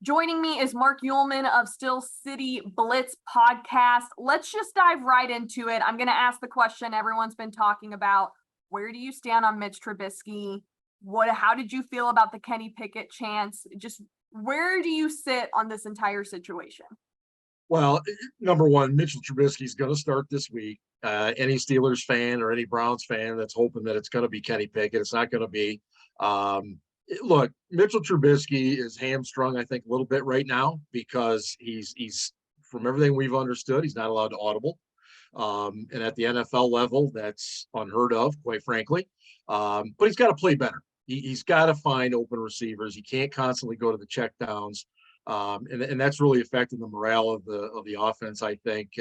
Joining me is Mark Uhlman of Steel City Blitz podcast. Let's just dive right into it. I'm going to ask the question everyone's been talking about. Where do you stand on Mitch Trubisky? How did you feel about the Kenny Pickett chance? Just where do you sit on this entire situation? Well, number one, Mitchell Trubisky is going to start this week. Any Steelers fan or any Browns fan that's hoping that it's going to be Kenny Pickett, it's not going to be. Look, Mitchell Trubisky is hamstrung, I think, a little bit right now because he's from everything we've understood, he's not allowed to audible. And at the NFL level, that's unheard of, quite frankly. But he's got to play better. He's got to find open receivers. He can't constantly go to the checkdowns. And that's really affecting the morale of the offense, I think.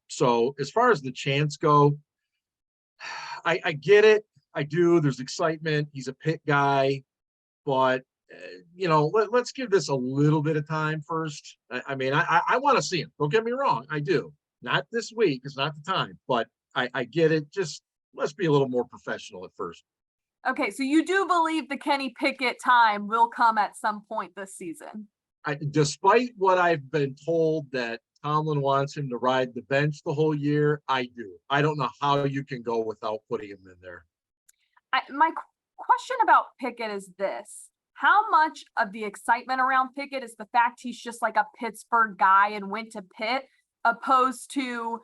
So as far as the chants go, I get it. I do. There's excitement. He's a Pitt guy, but let's give this a little bit of time first. I want to see him. Don't get me wrong. I do. Not this week. It's not the time, but I get it. Just let's be a little more professional at first. Okay, so you do believe the Kenny Pickett time will come at some point this season? Despite what I've been told that Tomlin wants him to ride the bench the whole year, I do. I don't know how you can go without putting him in there. My question about Pickett is this. How much of the excitement around Pickett is the fact he's just like a Pittsburgh guy and went to Pitt, opposed to,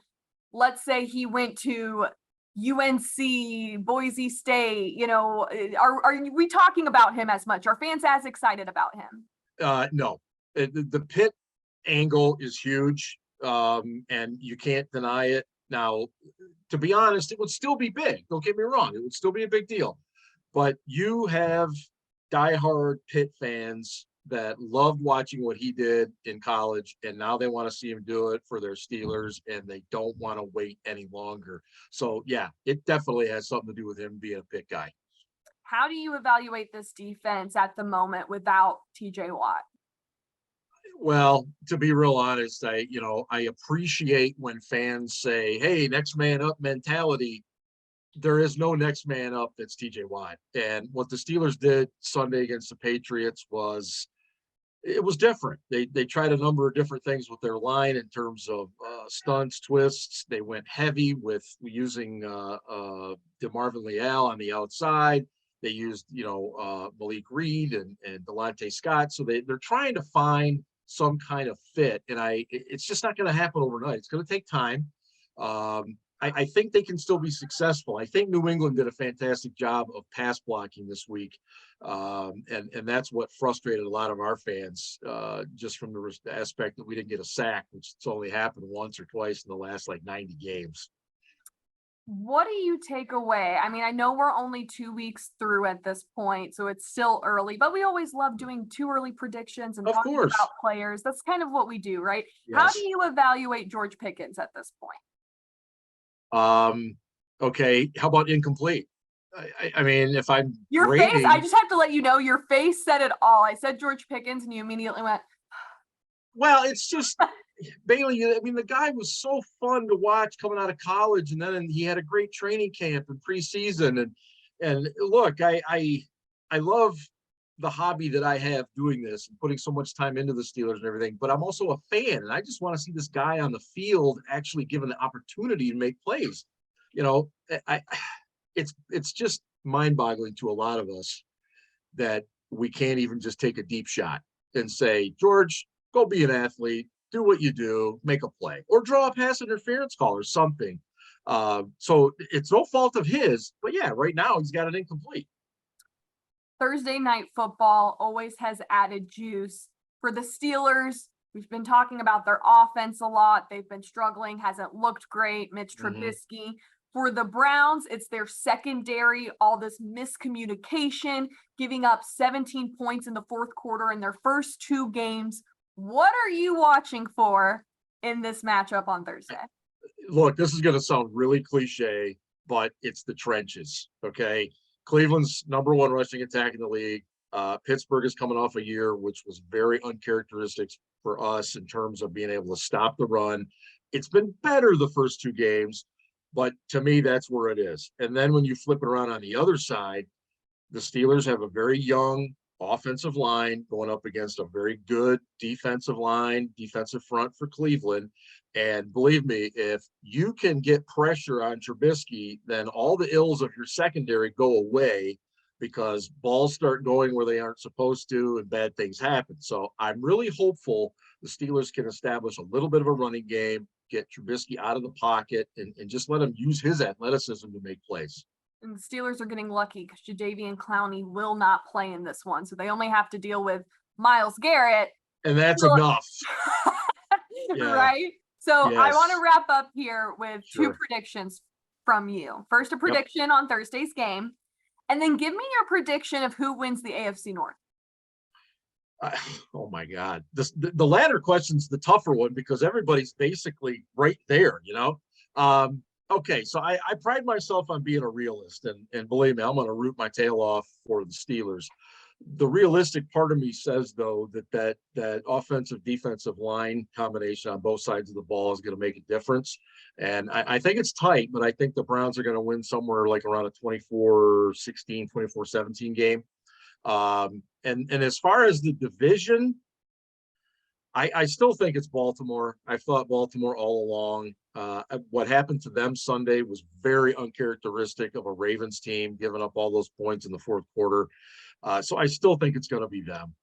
let's say he went to UNC, Boise State, are we talking about him as much? Are fans as excited about him? No. The Pitt angle is huge, and you can't deny it. Now, to be honest, it would still be big. Don't get me wrong. It would still be a big deal. But you have diehard Pitt fans that loved watching what he did in college, and now they want to see him do it for their Steelers, and they don't want to wait any longer. So, yeah, it definitely has something to do with him being a Pitt guy. How do you evaluate this defense at the moment without TJ Watt? Well, to be real honest, I appreciate when fans say, hey, next man up mentality. There is no next man up that's TJ Watt. And what the Steelers did Sunday against the Patriots was different. They tried a number of different things with their line in terms of stunts, twists. They went heavy with using DeMarvin Leal on the outside. They used, Malik Reed and Delonte Scott. So they're trying to find some kind of fit. And it's just not going to happen overnight. It's going to take time. I think they can still be successful. I think New England did a fantastic job of pass blocking this week. And that's what frustrated a lot of our fans, just from the aspect that we didn't get a sack, which it's only happened once or twice in the last 90 games. What do you take away? I mean, I know we're only 2 weeks through at this point, so it's still early, but we always love doing too early predictions and talking about players. That's kind of what we do, right? Yes. How do you evaluate George Pickens at this point? Okay. How about incomplete? I mean, if I'm your grading, face, I just have to let you know your face said it all. I said George Pickens and you immediately went, well, it's just Baillie. I mean, the guy was so fun to watch coming out of college, and then he had a great training camp and preseason. And look, I love the hobby that I have doing this and putting so much time into the Steelers and everything, but I'm also a fan, and I just want to see this guy on the field actually given the opportunity to make plays. It's just mind-boggling to a lot of us that we can't even just take a deep shot and say, George, go be an athlete, do what you do, make a play, or draw a pass interference call or something. So it's no fault of his, but yeah, right now he's got it incomplete. Thursday night football always has added juice. For the Steelers, we've been talking about their offense a lot. They've been struggling, hasn't looked great. Mitch Trubisky. For the Browns, it's their secondary, all this miscommunication, giving up 17 points in the fourth quarter in their first 2 games. What are you watching for in this matchup on Thursday? Look, this is going to sound really cliche, but it's the trenches, okay? Cleveland's number 1 rushing attack in the league. Pittsburgh is coming off a year which was very uncharacteristic for us in terms of being able to stop the run. It's been better the first 2 games, but to me, that's where it is. And then when you flip it around on the other side, the Steelers have a very young offensive line going up against a very good defensive line, defensive front for Cleveland. And believe me, if you can get pressure on Trubisky, then all the ills of your secondary go away because balls start going where they aren't supposed to and bad things happen. So I'm really hopeful the Steelers can establish a little bit of a running game, get Trubisky out of the pocket, and just let him use his athleticism to make plays. And the Steelers are getting lucky because Jadeveon Clowney will not play in this one. So they only have to deal with Myles Garrett. And that's enough. Yeah. Right? So yes. I want to wrap up here with Sure. 2 predictions from you. First, a prediction on Thursday's game, and then give me your prediction of who wins the AFC North. Oh my God. The latter question's the tougher one because everybody's basically right there, you know? Okay, so I pride myself on being a realist, and believe me, I'm going to root my tail off for the Steelers. The realistic part of me says, though, that offensive defensive line combination on both sides of the ball is going to make a difference. And I think it's tight, but I think the Browns are going to win somewhere like around a 24-16, 24-17 game. And as far as the division, I still think it's Baltimore. I've thought Baltimore all along. What happened to them Sunday was very uncharacteristic of a Ravens team, giving up all those points in the fourth quarter. So I still think it's going to be them.